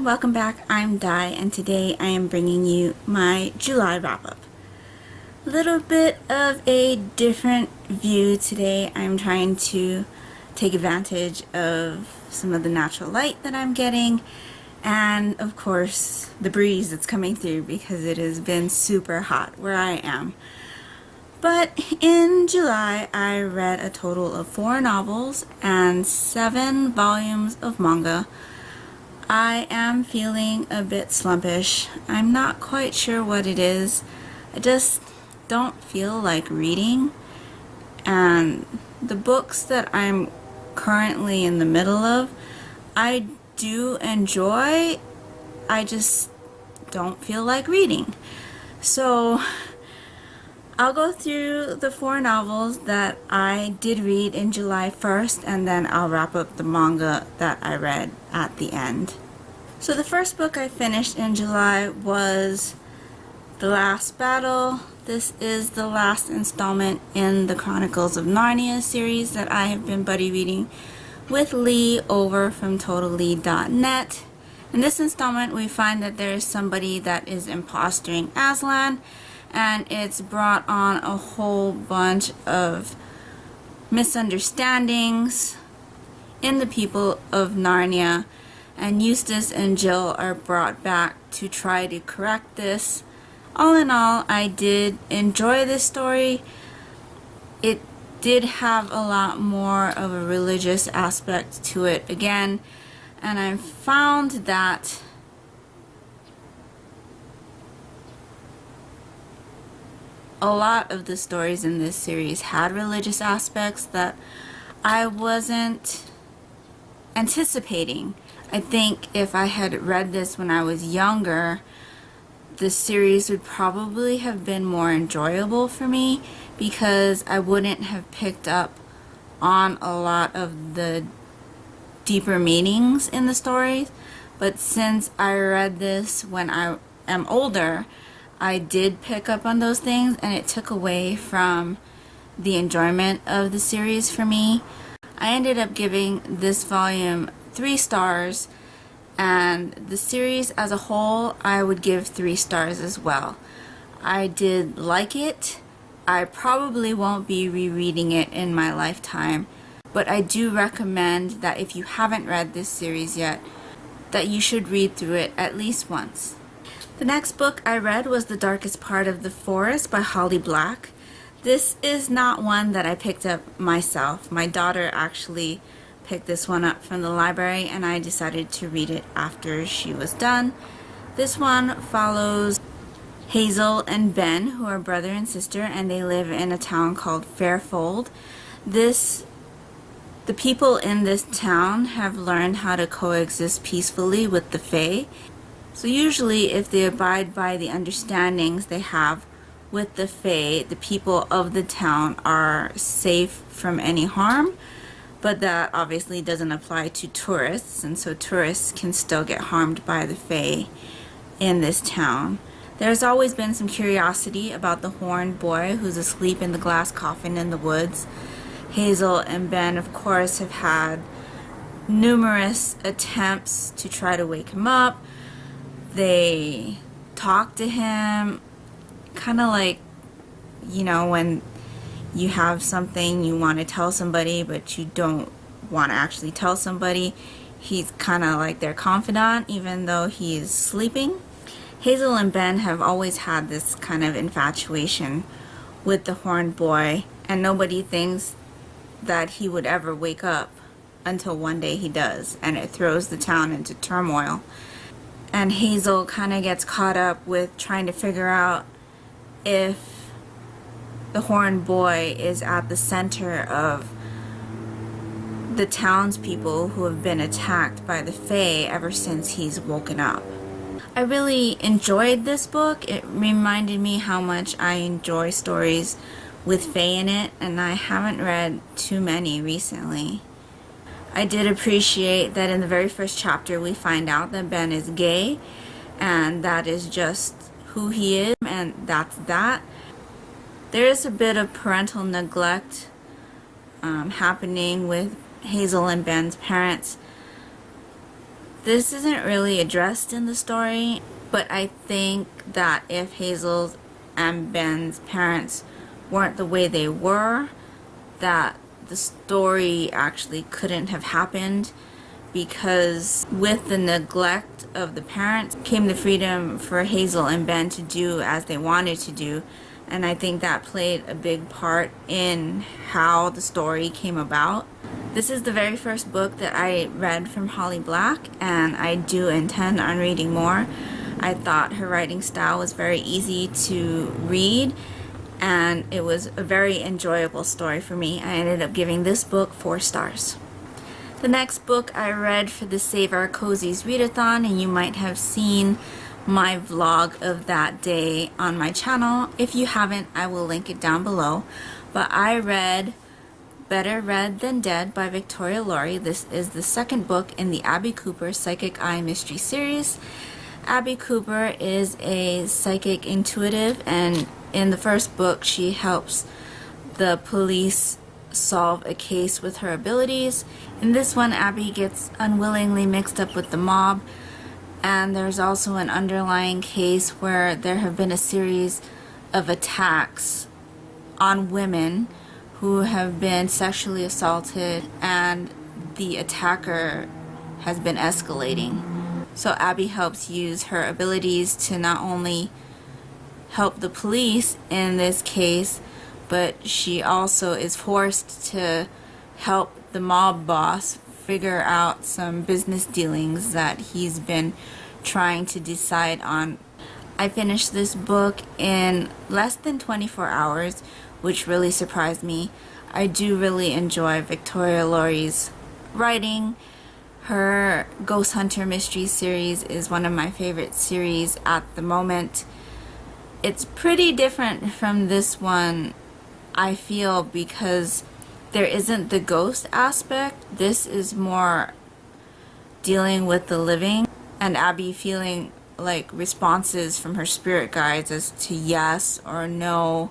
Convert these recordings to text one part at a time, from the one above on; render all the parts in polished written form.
welcome back. I'm Di, and today I am bringing you my July wrap-up. A little bit of a different view today. I'm trying to take advantage of some of the natural light that I'm getting, and of course the breeze that's coming through because it has been super hot where I am. But in July, I read a total of 4 novels and 7 volumes of manga. I am feeling a bit slumpish. I'm not quite sure what it is. I just don't feel like reading. And the books that I'm currently in the middle of, I do enjoy. I just don't feel like reading. So I'll go through the 4 novels that I did read in July 1st, and then I'll wrap up the manga that I read at the end. So the first book I finished in July was The Last Battle. This is the last installment in the Chronicles of Narnia series that I have been buddy reading with Lee over from TotalLee.net. In this installment, we find that there is somebody that is impostering Aslan, and it's brought on a whole bunch of misunderstandings in the people of Narnia, and Eustace and Jill are brought back to try to correct this. All in all, I did enjoy this story. It did have a lot more of a religious aspect to it again, and I found that a lot of the stories in this series had religious aspects that I wasn't anticipating. I think if I had read this when I was younger, the series would probably have been more enjoyable for me because I wouldn't have picked up on a lot of the deeper meanings in the stories. But since I read this when I am older, I did pick up on those things, and it took away from the enjoyment of the series for me. I ended up giving this volume 3 stars, and the series as a whole I would give 3 stars as well. I did like it. I probably won't be rereading it in my lifetime, but I do recommend that if you haven't read this series yet, that you should read through it at least once. The next book I read was The Darkest Part of the Forest by Holly Black. This is not one that I picked up myself. My daughter actually picked this one up from the library, and I decided to read it after she was done. This one follows Hazel and Ben, who are brother and sister, and they live in a town called Fairfold. The people in this town have learned how to coexist peacefully with the Fae. So usually if they abide by the understandings they have with the Fae, the people of the town are safe from any harm. But that obviously doesn't apply to tourists, and so tourists can still get harmed by the Fae in this town. There's always been some curiosity about the horned boy who's asleep in the glass coffin in the woods. Hazel and Ben, of course, have had numerous attempts to try to wake him up. They talk to him, kind of like, you know, when you have something you want to tell somebody but you don't want to actually tell somebody. He's kind of like their confidant even though he's sleeping. Hazel and Ben have always had this kind of infatuation with the horned boy, and nobody thinks that he would ever wake up until one day he does, and it throws the town into turmoil. And Hazel kind of gets caught up with trying to figure out if the horned boy is at the center of the townspeople who have been attacked by the Fae ever since he's woken up. I really enjoyed this book. It reminded me how much I enjoy stories with Fae in it, and I haven't read too many recently. I did appreciate that in the very first chapter we find out that Ben is gay, and that is just who he is, and that's that. There is a bit of parental neglect happening with Hazel and Ben's parents. This isn't really addressed in the story, but I think that if Hazel's and Ben's parents weren't the way they were, that the story actually couldn't have happened, because with the neglect of the parents came the freedom for Hazel and Ben to do as they wanted to do, and I think that played a big part in how the story came about. This is the very first book that I read from Holly Black, and I do intend on reading more. I thought her writing style was very easy to read, and it was a very enjoyable story for me. I ended up giving this book 4 stars. The next book I read for the Save Our Cozies Readathon, and you might have seen my vlog of that day on my channel. If you haven't, I will link it down below. But I read Better Read Than Dead by Victoria Laurie. This is the second book in the Abby Cooper Psychic Eye Mystery series. Abby Cooper is a psychic intuitive, and in the first book she helps the police solve a case with her abilities. In this one, Abby gets unwillingly mixed up with the mob, and there's also an underlying case where there have been a series of attacks on women who have been sexually assaulted, and the attacker has been escalating. So Abby helps use her abilities to not only help the police in this case, but she also is forced to help the mob boss figure out some business dealings that he's been trying to decide on. I finished this book in less than 24 hours, which really surprised me. I do really enjoy Victoria Laurie's writing. Her Ghost Hunter Mystery series is one of my favorite series at the moment. It's pretty different from this one, I feel, because there isn't the ghost aspect. This is more dealing with the living, and Abby feeling like responses from her spirit guides as to yes or no.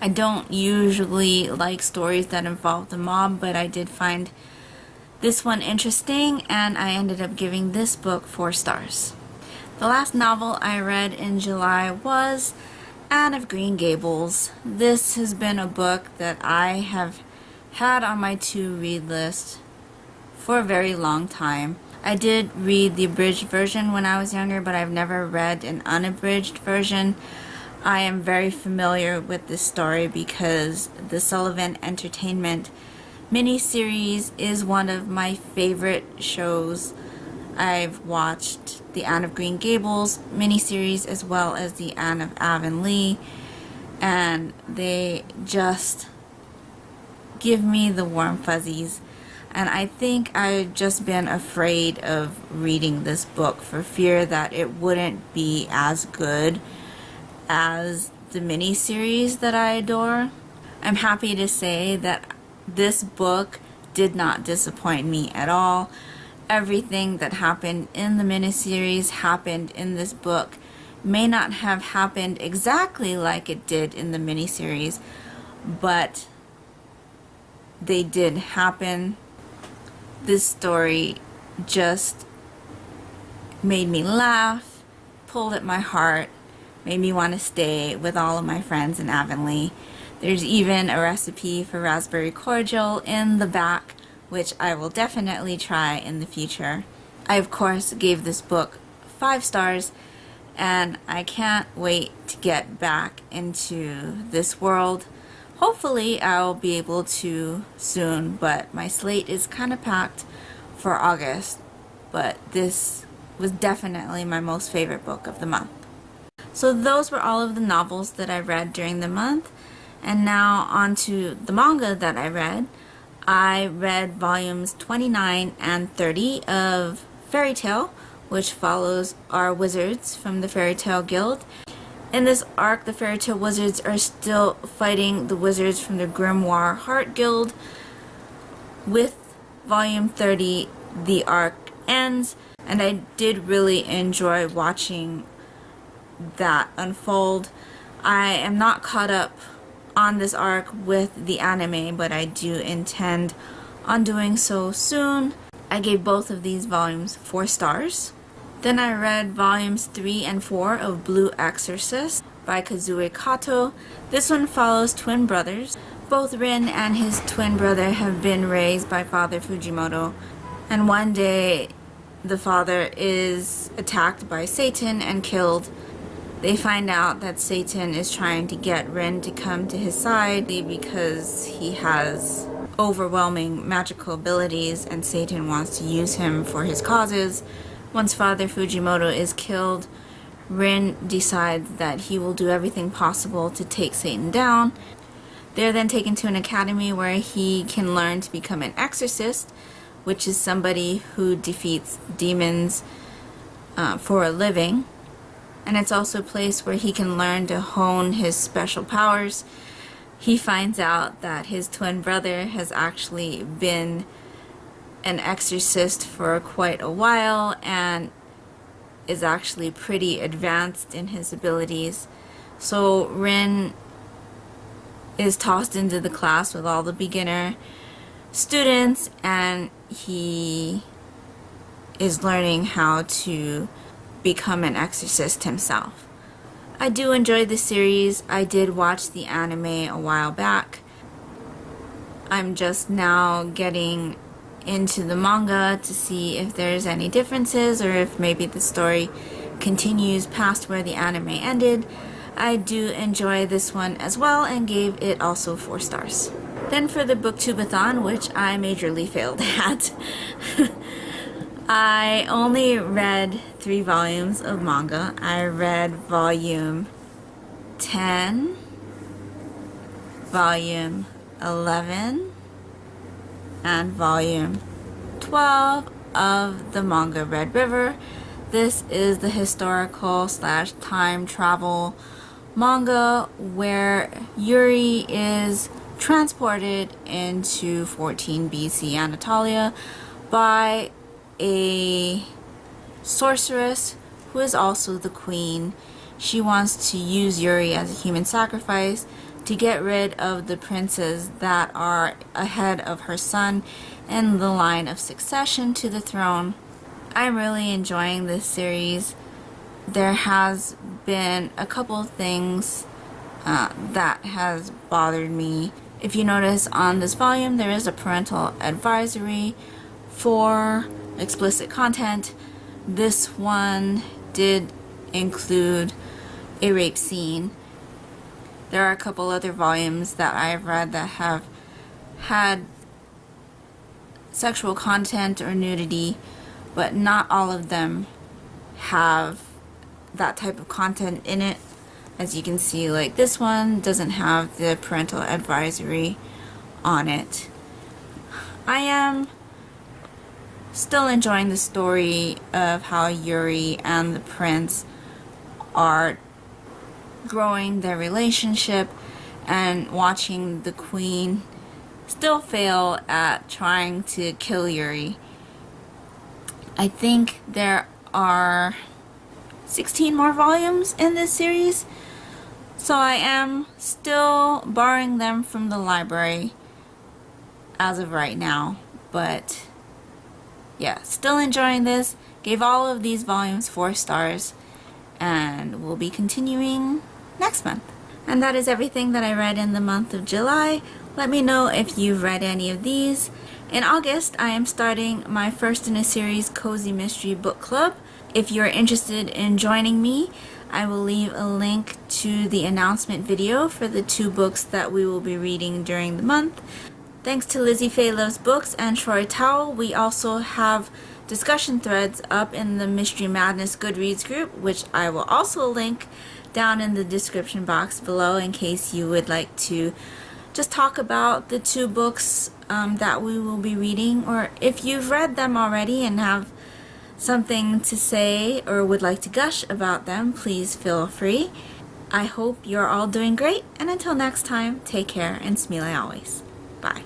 I don't usually like stories that involve the mob, but I did find this one interesting, and I ended up giving this book 4 stars. The last novel I read in July was Anne of Green Gables. This has been a book that I have had on my to-read list for a very long time. I did read the abridged version when I was younger, but I've never read an unabridged version. I am very familiar with this story because the Sullivan Entertainment miniseries is one of my favorite shows. I've watched the Anne of Green Gables miniseries as well as the Anne of Avonlea, and they just give me the warm fuzzies. And I think I've just been afraid of reading this book for fear that it wouldn't be as good as the miniseries that I adore. I'm happy to say that this book did not disappoint me at all. Everything that happened in the miniseries happened in this book. May not have happened exactly like it did in the miniseries, but they did happen. This story just made me laugh, pulled at my heart, made me want to stay with all of my friends in Avonlea. There's even a recipe for raspberry cordial in the back, which I will definitely try in the future. I, of course, gave this book 5 stars, and I can't wait to get back into this world. Hopefully I'll be able to soon, but my slate is kind of packed for August. But this was definitely my most favorite book of the month. So those were all of the novels that I read during the month. And now on to the manga that I read. I read volumes 29 and 30 of Fairy Tail, which follows our wizards from the Fairy Tail Guild. In this arc, the Fairy Tail wizards are still fighting the wizards from the Grimoire Heart Guild. With volume 30, the arc ends, and I did really enjoy watching that unfold. I am not caught up on this arc with the anime, but I do intend on doing so soon. I gave both of these volumes 4 stars. Then I read volumes 3 and 4 of Blue Exorcist by Kazue Kato. This one follows twin brothers. Both Rin and his twin brother have been raised by Father Fujimoto, and one day the father is attacked by Satan and killed. They find out that Satan is trying to get Rin to come to his side because he has overwhelming magical abilities and Satan wants to use him for his causes. Once Father Fujimoto is killed, Rin decides that he will do everything possible to take Satan down. They're then taken to an academy where he can learn to become an exorcist, which is somebody who defeats demons for a living. And it's also a place where he can learn to hone his special powers. He finds out that his twin brother has actually been an exorcist for quite a while and is actually pretty advanced in his abilities. So Rin is tossed into the class with all the beginner students, and he is learning how to become an exorcist himself. I do enjoy the series. I did watch the anime a while back. I'm just now getting into the manga to see if there's any differences or if maybe the story continues past where the anime ended. I do enjoy this one as well and gave it also 4 stars. Then for the Booktubeathon, which I majorly failed at, I only read 3 volumes of manga. I read volume 10, volume 11, and volume 12 of the manga Red River. This is the historical / time travel manga where Yuri is transported into 14 BC Anatolia by a sorceress who is also the queen. She wants to use Yuri as a human sacrifice to get rid of the princes that are ahead of her son in the line of succession to the throne. I'm really enjoying this series. There has been a couple of things that has bothered me. If you notice on this volume, there is a parental advisory for explicit content. This one did include a rape scene. There are a couple other volumes that I've read that have had sexual content or nudity, but not all of them have that type of content in it. As you can see, like this one doesn't have the parental advisory on it. I am still enjoying the story of how Yuri and the prince are growing their relationship and watching the queen still fail at trying to kill Yuri. I think there are 16 more volumes in this series, so I am still borrowing them from the library as of right now, but yeah, still enjoying this. Gave all of these volumes 4 stars and will be continuing next month. And that is everything that I read in the month of July. Let me know if you've read any of these. In August, I am starting my first in a series Cozy Mystery Book Club. If you're interested in joining me, I will leave a link to the announcement video for the 2 books that we will be reading during the month. Thanks to Lizzie Faye Loves Books and Troy Towell, we also have discussion threads up in the Mystery Madness Goodreads group, which I will also link down in the description box below in case you would like to just talk about the 2 books that we will be reading, or if you've read them already and have something to say or would like to gush about them, please feel free. I hope you're all doing great, and until next time, take care and smile always. Bye.